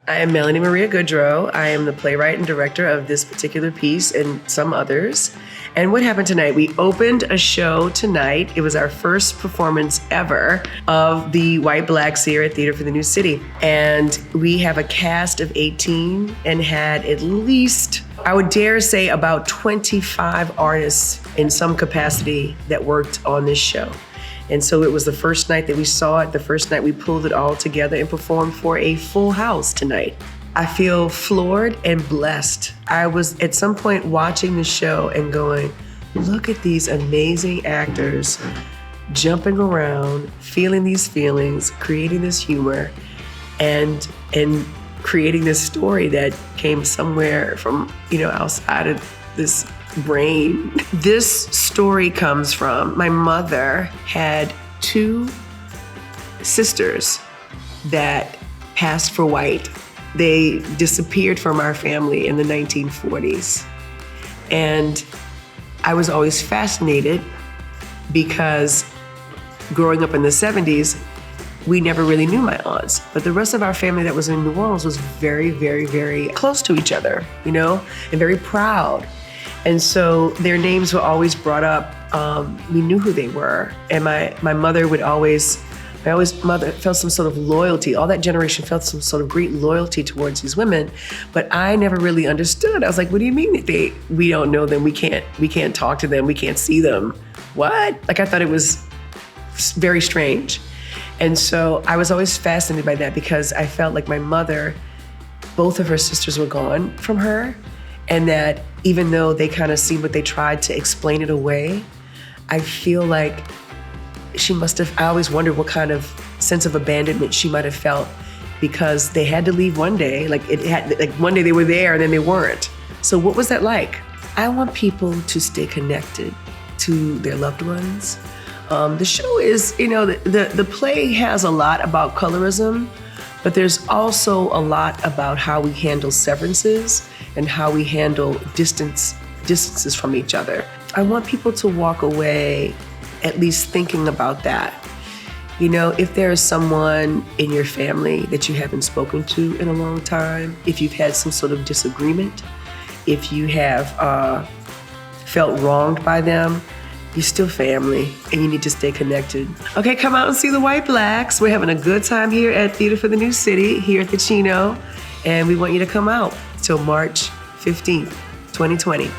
I am Melanie Maria Goodreaux. I am the playwright and director of this particular piece and some others. And what happened tonight? We opened a show tonight. It was our first performance ever of the White Blacks here at Theater for the New City. And we have a cast of 18 and had at least, I would dare say, about 25 artists in some capacity that worked on this show. And so it was the first night that we saw it, the first night we pulled it all together and performed for a full house tonight. I feel floored and blessed. I was at some point watching the show and going, look at these amazing actors jumping around, feeling these feelings, creating this humor, and creating this story that came somewhere from, outside of this brain. This story comes from my mother had two sisters that passed for white. They disappeared from our family in the 1940s. And I was always fascinated because growing up in the 70s, we never really knew my aunts, but the rest of our family that was in New Orleans was very, very, very close to each other, and very proud. And so their names were always brought up. We knew who they were. And my mother would always, mother felt some sort of loyalty. All that generation felt some sort of great loyalty towards these women. But I never really understood. I was like, what do you mean we don't know them? We can't talk to them. We can't see them. What? I thought it was very strange. And so I was always fascinated by that because I felt like my mother, both of her sisters were gone from her. And that even though they kind of seemed, but they tried to explain it away, I feel like she must have, I always wondered what kind of sense of abandonment she might have felt because they had to leave one day. One day they were there and then they weren't. So what was that like? I want people to stay connected to their loved ones. The show is, the play has a lot about colorism, but there's also a lot about how we handle severances and how we handle distances from each other. I want people to walk away at least thinking about that. If there is someone in your family that you haven't spoken to in a long time, if you've had some sort of disagreement, if you have felt wronged by them, you're still family and you need to stay connected. Okay, come out and see the White Blacks. We're having a good time here at Theater for the New City, here at the Chino, and we want you to come out till March 15th, 2020.